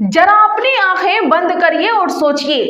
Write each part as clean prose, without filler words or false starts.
जरा अपनी आंखें बंद करिए और सोचिए,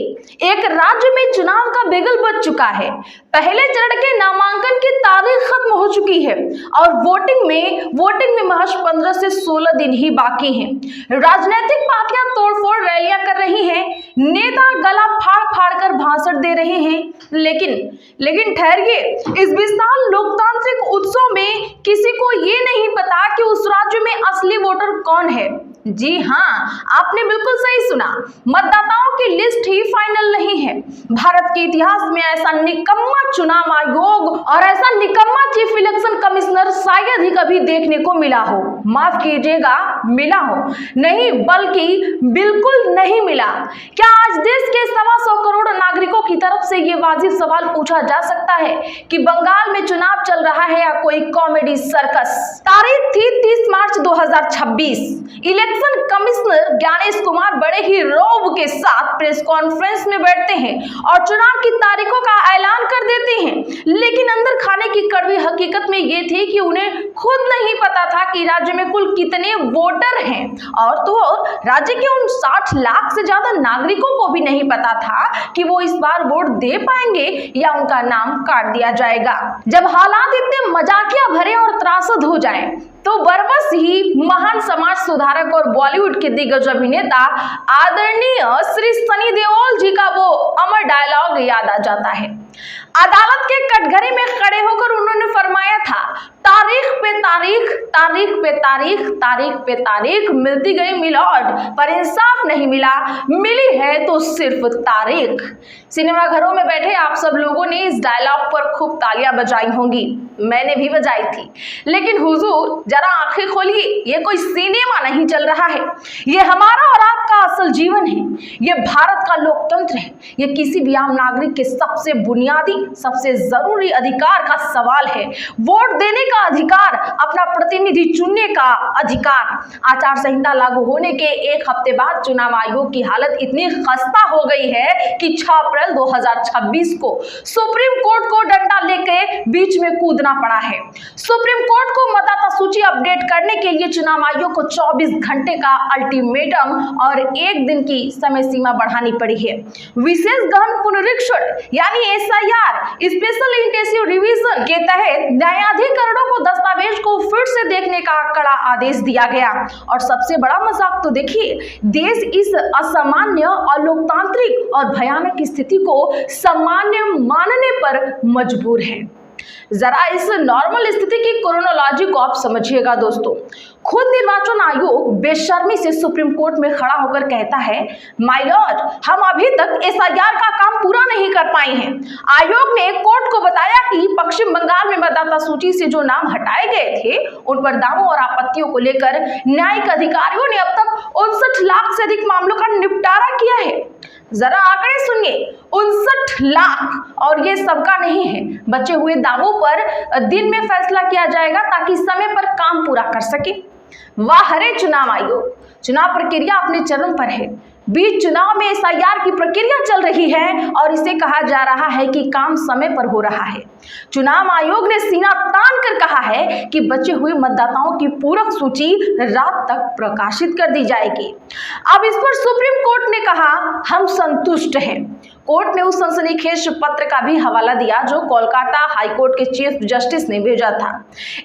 एक राज्य में चुनाव का बिगुल बज चुका है। पहले चरण के नामांकन की तारीख खत्म हो चुकी है और वोटिंग में महज 15 से 16 दिन ही बाकी हैं। राजनीतिक पार्टियां तोड़फोड़ रैलियां कर रही हैं, नेता गला फाड़ फाड़ कर भाषण दे रहे हैं, लेकिन ठहरिए, इस विशाल लोकतांत्रिक उत्सव में किसी को ये नहीं पता कि उस राज्य में असली वोटर कौन है। जी हाँ, आपने बिल्कुल सही सुना, मतदाताओं की लिस्ट ही फाइनल नहीं है। भारत के इतिहास में ऐसा निकम्मा चुनाव आयोग और ऐसा निकम्मा चीफ इलेक्शन कमिश्नर शायद ही कभी देखने को मिला हो। माफ कीजिएगा, मिला हो नहीं, बल्कि बिल्कुल नहीं मिला। क्या आज देश के 125 करोड़ नागरिकों की तरफ से ये वाजिब सवाल पूछा जा सकता है कि बंगाल में चुनाव चल रहा है या कोई कॉमेडी सर्कस? तारीख थी 30 मार्च 2026। इलेक्शन कमिश्नर ज्ञानेश कुमार बड़े ही रौब के साथ प्रेस कॉन्फ्रेंस में बैठते हैं और चुनाव की तारीखों का ऐलान कर देते हैं। लेकिन अंदर खाने की कड़वी हकीकत में ये थी कि उन्हें खुद नहीं पता था कि राज्य में कुल कितने वोटर हैं, और तो राज्य के उन 60 लाख से ज्यादा नागरिकों को भी नहीं पता था कि वो इस बार वोट दे पाएंगे या उनका नाम काट दिया जाएगा। जब हालात इतने मजाकिया भरे और त्रासद हो जाएं, तो बरबस ही महान समाज सुधारक और बॉलीवुड के दिग्गज अभिनेता आदरणीय श्री सनी देओल जी का वो अमर डायलॉग याद आ जाता है। अदालत के कटघरे में खड़े होकर उन्होंने फरमाया था, तारीख पे तारीख, तारीख पे तारीख, तारीख पे तारीख मिलती गई मिलॉर्ड, पर इंसाफ नहीं मिला, मिली है तो सिर्फ तारीख। सिनेमा घरों में बैठे आप सब लोगों ने इस डायलॉग पर खूब तालियां बजाई होंगी, मैंने भी बजाई थी। लेकिन हुजूर, जरा आंखें खोलिए, ये कोई सिनेमा नहीं चल रहा है, ये हमारा और आपका असल जीवन है, ये भारत का लोकतंत्र है, ये किसी भी आम नागरिक के सबसे बुनियादी, सबसे जरूरी अधिकार का सवाल है। वोट देने का अधिकार, अपना प्रतिनिधि चुनने का अधिकार। आचार संहिता लागू होने के एक हफ्ते बाद चुनाव आयोग की हालत इतनी खस्ता हो गई है कि 6 अप्रैल 2026 को सुप्रीम कोर्ट को डंडा लेके बीच में कूदना पड़ा है। सुप्रीम कोर्ट को मतदाता सूची अपडेट करने के लिए चुनाव आयोग को 24 घंटे का अल्टीमेटम और 1 दिन की समय सीमा बढ़ानी पड़ी है। विशेष गहन पुनरीक्षण यानी SIR, स्पेशल इंटेंसिव रिवीजन के तहत न्यायाधिकरणों को दस्तावेज को फिर से देखने का कड़ा आदेश दिया गया। और सबसे बड़ा मजाक तो देखिए, देश इस असामान्य, अलोकतांत्रिक और भयानक स्थिति को सामान्य मानने पर मजबूर है। जरा इस नॉर्मल स्थिति की क्रोनोलॉजी को आप समझिएगा दोस्तों। खुद निर्वाचन आयोग बेशर्मी से सुप्रीम कोर्ट में खड़ा होकर कहता है, माय लॉर्ड, हम अभी तक SIR का काम पूरा नहीं कर पाए हैं। आयोग ने कोर्ट को बताया कि पश्चिम बंगाल में मतदाता सूची से जो नाम हटाए गए थे, उन पर दावों और आपत्तियों को लेकर न्यायिक अधिकारियों ने अब तक 59 लाख से अधिक मामलों का निपटारा किया है। जरा आंकड़े सुनिए, 59 लाख, और ये सबका नहीं है। बचे हुए दावों पर दिन में फैसला किया जाएगा ताकि समय पर काम पूरा कर सके। वाह रे चुनाव आयोग, चुनाव प्रक्रिया अपने चरम पर है। बीच चुनाव में SIR की प्रक्रिया चल रही है और इसे कहा जा रहा है कि काम समय पर हो रहा है। चुनाव आयोग ने सीना तान कर कहा है कि बचे हुए मतदाताओं की पूरक सूची रात तक प्रकाशित कर दी जाएगी। अब इस पर सुप्रीम कोर्ट ने कहा, हम संतुष्ट हैं। कोर्ट ने उस सनसनीखेज पत्र का भी हवाला दिया जो कोलकाता हाईकोर्ट के चीफ जस्टिस ने भेजा था।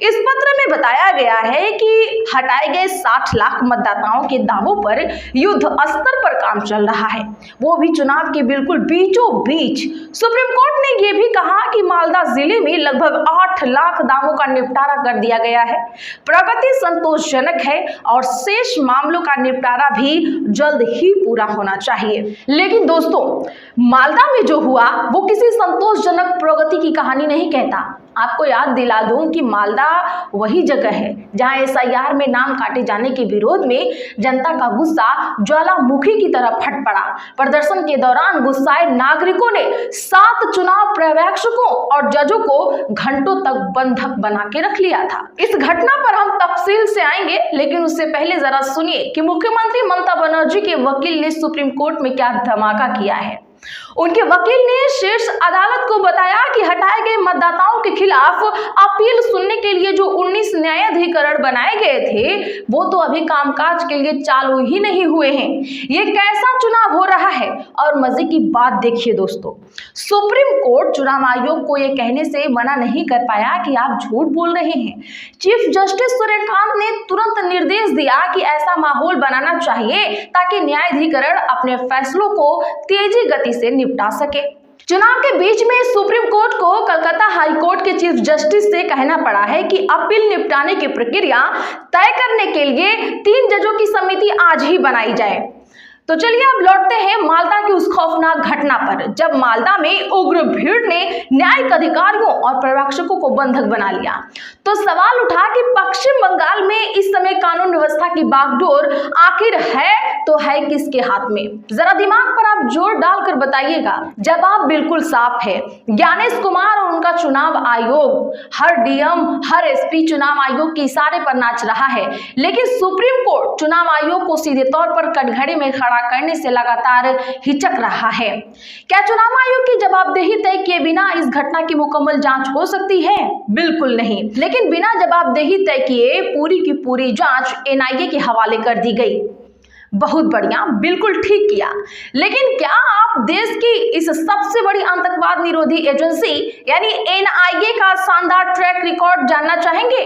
इस पत्र में बताया गया है कि हटाए गए 60 लाख मतदाताओं के दावों पर युद्ध स्तर पर काम चल रहा है, वो भी चुनाव के बिल्कुल बीचों बीच। सुप्रीम कोर्ट ने यह भी कहा कि मालदा जिले में लगभग 8 लाख दावों का निपटारा कर दिया गया है। प्रगति संतोषजनक है और शेष मामलों का निपटारा भी जल्द ही पूरा होना चाहिए। लेकिन दोस्तों, मालदा में जो हुआ वो किसी संतोषजनक प्रगति की कहानी नहीं कहता। आपको याद दिला दूं कि मालदा वही जगह है जहां SIR में नाम काटे जाने के विरोध में जनता का गुस्सा ज्वालामुखी की तरह फट पड़ा। प्रदर्शन के दौरान गुस्साए नागरिकों ने 7 चुनाव पर्यवेक्षकों और जजों को घंटों तक बंधक बना के रख लिया था। इस घटना पर हम तफसील से आएंगे, लेकिन उससे पहले जरा सुनिए कि मुख्यमंत्री ममता बनर्जी के वकील ने सुप्रीम कोर्ट में क्या धमाका किया है। उनके वकील ने शीर्ष अदालत को बताया कि हटाए गए मतदाताओं के खिलाफ अपील सुनने के लिए जो 19 न्यायाधिकरण बनाए गए थे वो तो अभी कामकाज के लिए चालू ही नहीं हुए हैं। ये कैसा चुनाव हो रहा है? और मजे की बात देखिए दोस्तों, सुप्रीम कोर्ट चुनाव आयोग को यह कहने से मना नहीं कर पाया कि आप झूठ बोल रहे हैं। चीफ जस्टिस सूर्यकांत ने तुरंत निर्देश दिया कि ऐसा माहौल बनाना चाहिए ताकि न्यायाधिकरण अपने फैसलों को तेजी गति से निपटा सके। चुनाव के बीच में सुप्रीम कोर्ट को कलकत्ता हाई कोर्ट के चीफ जस्टिस से कहना पड़ा है कि अपील निपटाने की प्रक्रिया तय करने के लिए 3 जजों की समिति आज ही बनाई जाए। तो चलिए अब लौटते हैं मालदा की उस खौफनाक घटना पर, जब मालदा में उग्र भीड़ ने न्यायिक अधिकारियों और पर्यवेक्षकों को बंधक बना लिया। तो सवाल उठा कि पश्चिम बंगाल में इस समय कानून व्यवस्था की बागडोर आखिर है तो है किसके हाथ में? जरा दिमाग पर आप जोर डालकर बताइएगा। जवाब बिल्कुल साफ है, ज्ञानेश कुमार और उनका चुनाव आयोग। हर डीएम, हर एसपी चुनाव आयोग के इशारे पर नाच रहा है, लेकिन सुप्रीम कोर्ट चुनाव आयोग को सीधे तौर पर कटघरे में खड़ा करने से लगातार हिचक रहा है। क्या चुनाव आयोग की जवाबदेही तय किए बिना इस घटना की मुकम्मल जांच हो सकती है? बिल्कुल नहीं। लेकिन बिना जवाबदेही तय किए पूरी की पूरी जांच एनआईए के हवाले कर दी गई। बहुत बढ़िया, बिल्कुल ठीक किया। लेकिन क्या आप देश की इस सबसे बड़ी आतंकवाद निरोधी एजेंसी यानी एनआईए का शानदार ट्रैक रिकॉर्ड जानना चाहेंगे?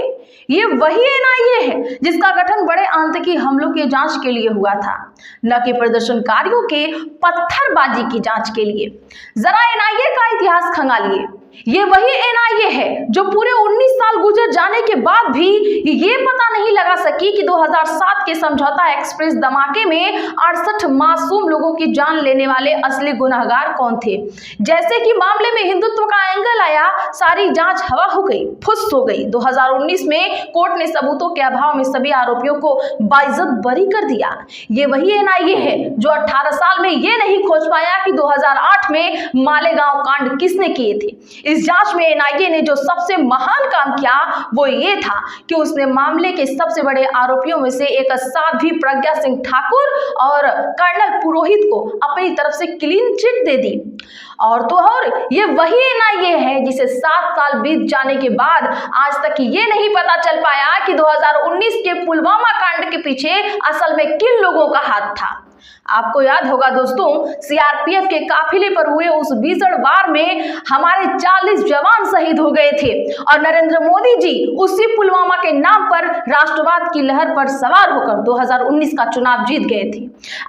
ये वही एनआईए है जिसका गठन बड़े आतंकी हमलों की जांच के लिए हुआ था, न कि प्रदर्शनकारियों के पत्थरबाजी की जांच के लिए। जरा एनआईए का इतिहास खंगालिए। ये वही एनआईए है जो पूरे 19 साल गुजर जाने के बाद भी ये पता नहीं लगा सकी कि 2007 के समझौता एक्सप्रेस धमाके में 68 मासूम लोगों की जान लेने वाले असली गुनहगार कौन थे। जैसे कि मामले में हिंदुत्व का एंगल आया, सारी जांच हवा हो गई, फुस हो गई। 2019 में कोर्ट ने सबूतों के अभाव में सभी आरोपियों को बाइज्जत बरी कर दिया। ये वही एनआईए है जो 18 साल में ये नहीं खोज पाया कि 2008 में मालेगांव कांड किसने किए थे। इस जांच में एनआईए ने जो सबसे महान काम किया वो ये था कि उसने मामले के सबसे बड़े आरोपियों में से एक साध्वी प्रज्ञा सिंह ठाकुर और कर्नल पुरोहित को अपनी तरफ से क्लीन चिट दे दी। और तो और ये वही एनआईए है जिसे 7 साल बीत जाने के बाद आज तक ये नहीं पता चल पाया कि 2019 के पुलवामा कांड के पीछे असल में किन लोगों का हाथ था। आपको याद होगा दोस्तों, सीआरपीएफ के काफिले पर हुए उस भीषण वार में हमारे 40 जवान शहीद हो गए थे और नरेंद्र मोदी जी उसी पुलवामा के नाम पर राष्ट्रवाद की लहर पर सवार होकर 2019 का चुनाव जीत गए थे।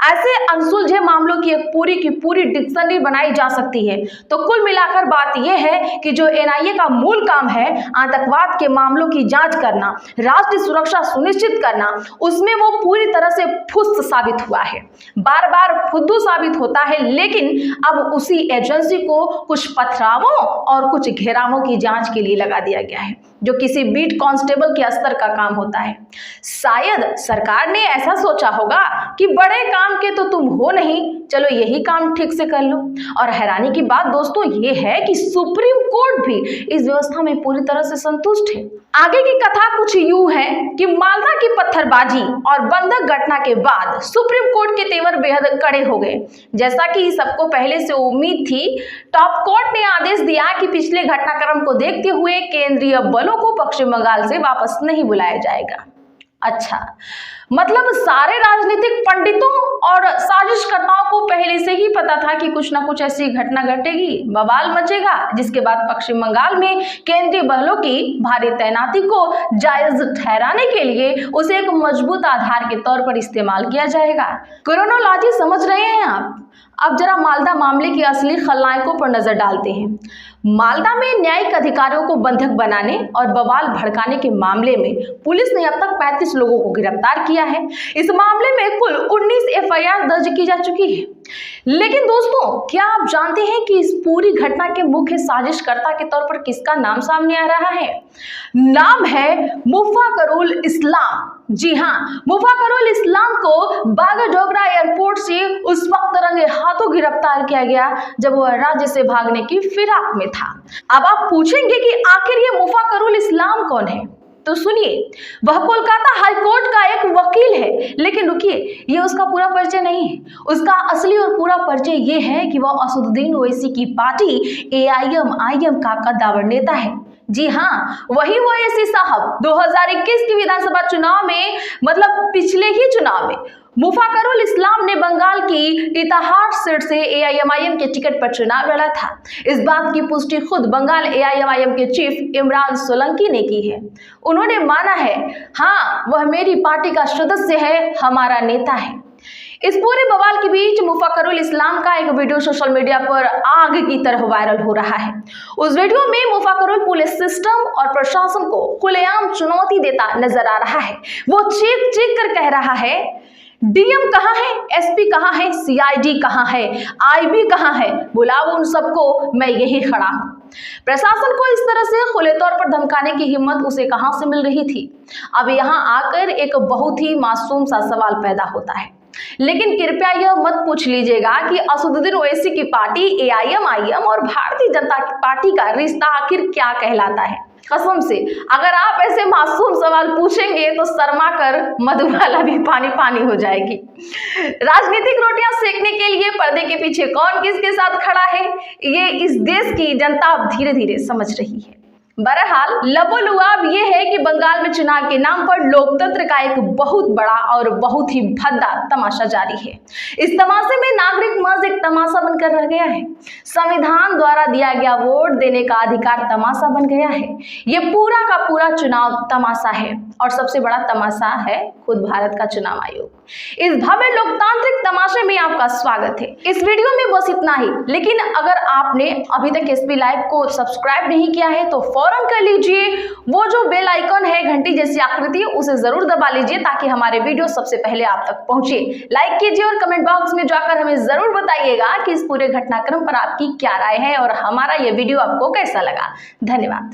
ऐसे अनसुलझे मामलों की एक पूरी की पूरी डिक्शनरी बनाई जा सकती है। तो कुल मिलाकर बात यह है कि जो एनआईए का मूल काम है आतंकवाद के मामलों की जांच करना, राष्ट्रीय सुरक्षा सुनिश्चित करना, उसमें वो पूरी तरह से फुस्त साबित हुआ है, बार बार फुद्दू साबित होता है। लेकिन अब उसी एजेंसी को कुछ पथरावों और कुछ घेरावों की जांच के लिए लगा दिया गया है, जो किसी बीट कांस्टेबल के स्तर का काम होता है। शायद सरकार ने ऐसा सोचा होगा कि बड़े काम के तो तुम हो नहीं, चलो यही काम ठीक से कर लो। और हैरानी की बात दोस्तों ये है कि सुप्रीम कोर्ट भी इस व्यवस्था में पूरी तरह से संतुष्ट है। आगे की कथा कुछ यूं है कि मालदा की पत्थरबाजी और बंधक घटना के बाद सुप्रीम कोर्ट के तेवर बेहद कड़े हो गए। जैसा कि सबको पहले से उम्मीद थी, टॉप कोर्ट ने आदेश दिया कि पिछले घटनाक्रम को देखते हुए केंद्रीय बलों को पश्चिम बंगाल से वापस नहीं बुलाया जाएगा। अच्छा, मतलब सारे राजनीतिक पंडितों और साजिशकर्ताओं को पहले से ही पता था कि कुछ ना कुछ ऐसी घटना घटेगी, बवाल मचेगा, जिसके बाद पश्चिम बंगाल में केंद्रीय बलों की भारी तैनाती को जायज ठहराने के लिए उसे एक मजबूत आधार के तौर पर इस्तेमाल किया जाएगा। क्रोनोलॉजी समझ रहे हैं आप? अब जरा मालदा मामले के असली खलनायकों पर नजर डालते हैं। मालदा में न्यायिक अधिकारियों को बंधक बनाने और बवाल भड़काने के मामले में पुलिस ने अब तक 35 लोगों को गिरफ्तार किया है। इस मामले में कुल 19 एफआईआर दर्ज की जा चुकी है। लेकिन दोस्तों, क्या आप जानते हैं कि इस पूरी घटना के मुख्य साजिशकर्ता के तौर पर किसका नाम सामने आ रहा है? नाम है मुफक्किरुल इस्लाम। जी हाँ, मुफक्किरुल इस्लाम को बागडोगरा एयरपोर्ट से उस वक्त रंगे हाथों गिरफ्तार किया गया जब वह राज्य से भागने की फिराक में था। अब आप पूछेंगे कि आखिर ये मुफक्किरुल इस्लाम कौन है? तो सुनिए, वह कोलकाता हाईकोर्ट का एक वकील है। लेकिन रुकिए, ये उसका पूरा परिचय नहीं है। उसका असली और पूरा परिचय ये है कि वह असदुद्दीन ओवैसी की पार्टी AIM का कद्दावर नेता है। जी हाँ, वही ओवैसी साहब 2021 की विधानसभा चुनाव में, मतलब पिछले ही चुनाव में, मुफाकरुल इस्लाम ने बंगाल की इटाहार सीट से AIM के टिकट पर चुनाव लड़ा था। इस बात की पुष्टि खुद बंगाल AIM के चीफ इमरान सोलंकी ने की है। उन्होंने माना है, हाँ, वह मेरी पार्टी का सदस्य है, हमारा नेता है। इस पूरे बवाल के बीच मुफाकरुल इस्लाम का एक वीडियो सोशल मीडिया पर आग की तरह वायरल हो रहा है। उस वीडियो में मुफाकरुल पुलिस सिस्टम और प्रशासन को खुलेआम चुनौती देता नजर आ रहा है। वो चीख चीख कर कह रहा है, DM कहाँ है, SP कहाँ है, CID कहाँ है, IB कहाँ है, बुलाओ उन सबको, मैं यही खड़ा हूं। प्रशासन को इस तरह से खुले तौर पर धमकाने की हिम्मत उसे कहां से मिल रही थी? अब यहां आकर एक बहुत ही मासूम सा सवाल पैदा होता है। लेकिन कृपया यह मत पूछ लीजिएगा कि असदुद्दीन ओवैसी की पार्टी AIM और भारतीय जनता पार्टी का रिश्ता आखिर क्या कहलाता है। कसम से, अगर आप ऐसे मासूम सवाल पूछेंगे तो शर्मा कर मधुबाला भी पानी पानी हो जाएगी। राजनीतिक रोटियां सेकने के लिए पर्दे के पीछे कौन किसके साथ खड़ा है, ये इस देश की जनता अब धीरे धीरे समझ रही है। बहरहाल लबोलुआब ये है कि बंगाल में चुनाव के नाम पर लोकतंत्र का एक बहुत बड़ा और बहुत ही भद्दा तमाशा जारी है। इस तमाशे में नागरिक महज एक तमाशा बनकर रह गया है। संविधान द्वारा दिया गया वोट देने का अधिकार तमाशा बन गया है। ये पूरा का पूरा चुनाव तमाशा है और सबसे बड़ा तमाशा है खुद भारत का चुनाव आयोग। इस भव्य लोकतांत्रिक तमाशे में आपका स्वागत है। इस वीडियो में बस इतना ही, लेकिन अगर आपने अभी तक SP लाइव को सब्सक्राइब नहीं किया है तो फौरन कर लीजिए। वो जो बेल आइकन है घंटी जैसी आकृति, उसे जरूर दबा लीजिए ताकि हमारे वीडियो सबसे पहले आप तक पहुंचे। लाइक कीजिए और कमेंट बॉक्स में जाकर हमें जरूर बताइएगा कि इस पूरे घटनाक्रम पर आपकी क्या राय है और हमारा यह वीडियो आपको कैसा लगा। धन्यवाद।